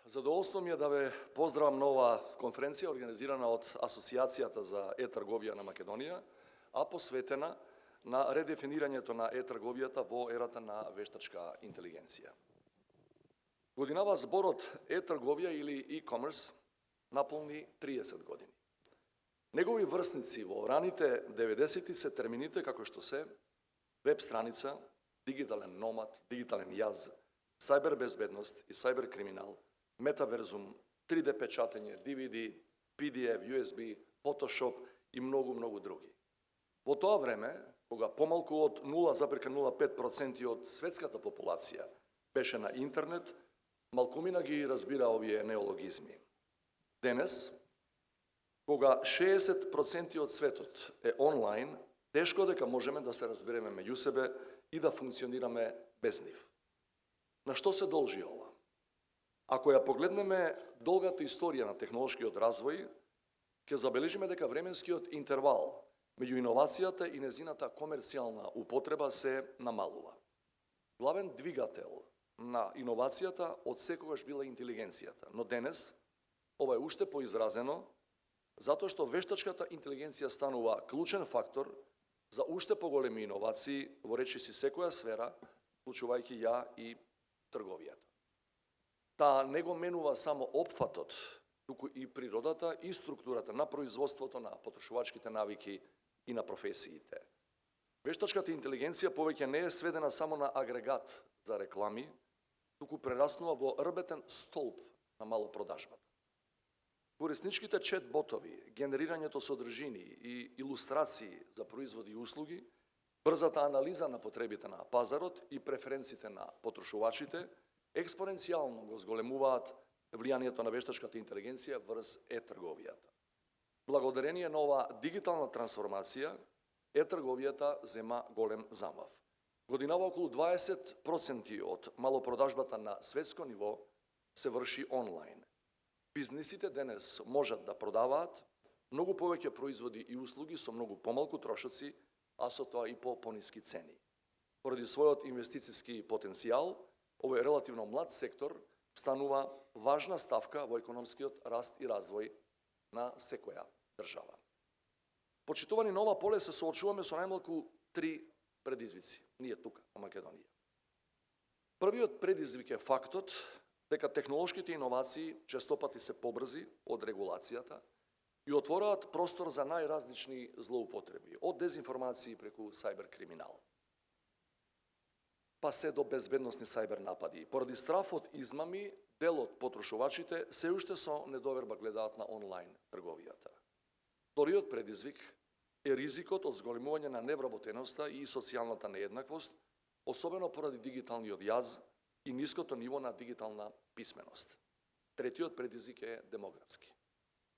Задоволство ми е да ве поздравам на ова конференција организирана од Асоциацијата за е-трговија на Македонија, а посветена на редефинирањето на е-трговијата во ерата на вештачка интелигенција. Годинава зборот е-трговија или e-commerce наполни 30 години. Негови врсници во раните 90-ти се термините како што се веб страница, дигитален номад, дигитален јаз, сајбер безбедност и сајбер криминал, метаверзум, 3D печатење, DVD, PDF, USB, Photoshop и многу други. Во тоа време, кога помалку од 0,05% од светската популација беше на интернет, малкумина ги разбира овие неологизми. Денес, кога 60% од светот е онлайн, тешко дека можеме да се разбереме меѓу себе и да функционираме без нив. На што се должи ова? Ако ја погледнеме долгата историја на технолошкиот развој, ќе забележиме дека временскиот интервал меѓу иновацијата и незината комерцијална употреба се намалува. Главен двигател на иновацијата од секогаш била интелигенцијата, но денес ова е уште поизразено затоа што вештачката интелигенција станува клучен фактор за уште поголеми иновации во речиси секоја сфера, вклучувајќи ја и трговијата. Таа не го менува само опфатот, туку и природата и структурата на производството, на потрошувачките навики и на професиите. Вештачката интелигенција повеќе не е сведена само на агрегат за реклами, туку прераснува во рбетен столб на малопродажбата. Корисничките чет-ботови, генерирањето содржини и илустрации за производи и услуги, брзата анализа на потребите на пазарот и преференциите на потрошувачите експоненцијално го зголемуваат влијанието на вештачката интелигенција врз е-трговијата. Благодарение на ова дигитална трансформација, е-трговијата зема голем замав. Годинава околу 20% од малопродажбата на светско ниво се врши онлайн. Бизнисите денес можат да продаваат многу повеќе производи и услуги со многу помалку трошоци, а со тоа и по пониски цени. Поради својот инвестициски потенцијал, овој релативно млад сектор станува важна ставка во економскиот раст и развој на секоја држава. Почитувани на ова поле се соочуваме со најмалку 3 предизвици, ние тука, во Македонија. Првиот предизвик е фактот дека технолошките иновации честопати се побрзи од регулацијата и отвораат простор за најразлични злоупотреби, од дезинформации преку сајбер криминал, па се до безбедносни сајбер напади. Поради страф од измами, дел од потрошувачите се уште со недоверба гледаат на онлайн трговијата. Вториот предизвик е ризикот од зголемување на невработеноста и социјалната нееднаквост, особено поради дигиталниот јаз и ниското ниво на дигитална писменост. Третиот предизвик е демографски.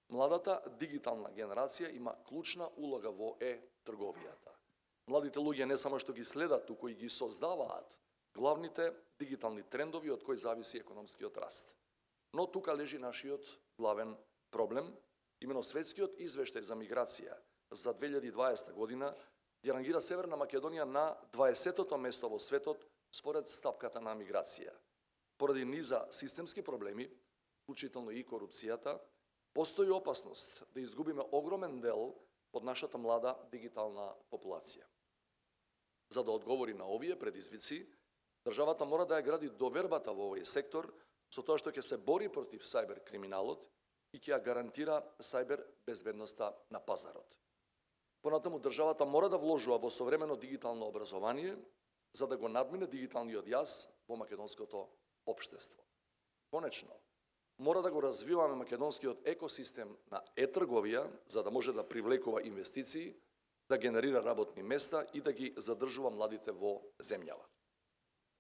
Младата дигитална генерација има клучна улога во е-трговијата. Младите луѓе не само што ги следат, туку и ги создаваат главните дигитални трендови од кои зависи економскиот раст. Но тука лежи нашиот главен проблем. Имено светскиот извештај за миграција за 2020 година ја рангира Северна Македонија на 20-тото место во светот според стапката на миграција. Поради низа системски проблеми, вклучително и корупцијата, постои опасност да изгубиме огромен дел од нашата млада дигитална популација. За да одговори на овие предизвици, државата мора да ја гради довербата во овој сектор со тоа што ќе се бори против сајбер криминалот и ќе ја гарантира сајбер безбедноста на пазарот. Понатаму државата мора да вложува во современо дигитално образование за да го надмине дигиталниот јаз во македонското општество. Конечно, мора да го развиваме македонскиот екосистем на е-трговија за да може да привлекува инвестиции, да генерира работни места и да ги задржува младите во земјава.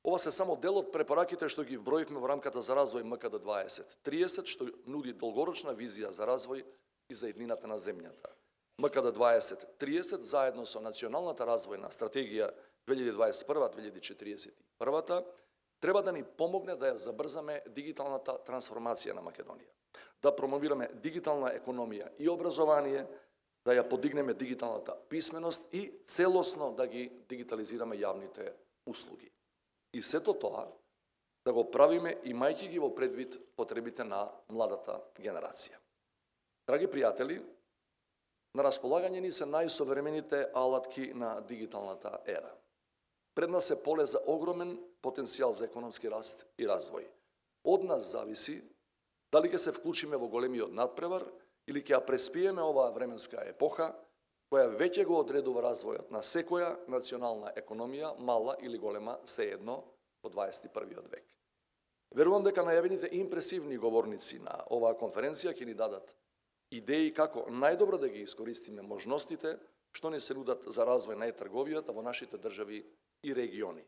Ова се само дел од препораките што ги вброивме во рамката за развој МКД 2030, што нуди долгорочна визија за развој и за иднината на земјата. МКД 2030 заедно со Националната развојна стратегија 2021-2041 треба да ни помогне да ја забрзаме дигиталната трансформација на Македонија, да промовираме дигитална економија и образование, да ја подигнеме дигиталната писменост и целосно да ги дигитализираме јавните услуги. И сето тоа да го правиме имајќи ги во предвид потребите на младата генерација. Драги пријатели, на располагање ни се најсовремените алатки на дигиталната ера. Пред нас е поле за огромен потенцијал за економски раст и развој. Од нас зависи дали ќе се вклучиме во големиот надпревар или ќе ја преспиеме оваа временска епоха, која веќе го одредува развојот на секоја национална економија, мала или голема, сеедно во 21. век. Верувам дека најавените импресивни говорници на оваа конференција ќе ни дадат идеи како најдобро да ги искористиме можностите што ни се нудат за развој на е-трговијата во нашите држави и региони.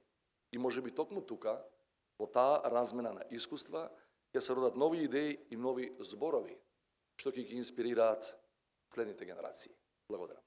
И можеби токму тука, во таа размена на искуства, ќе се родат нови идеи и нови зборови, што ќе ги инспирираат следните генерации. Благодарам.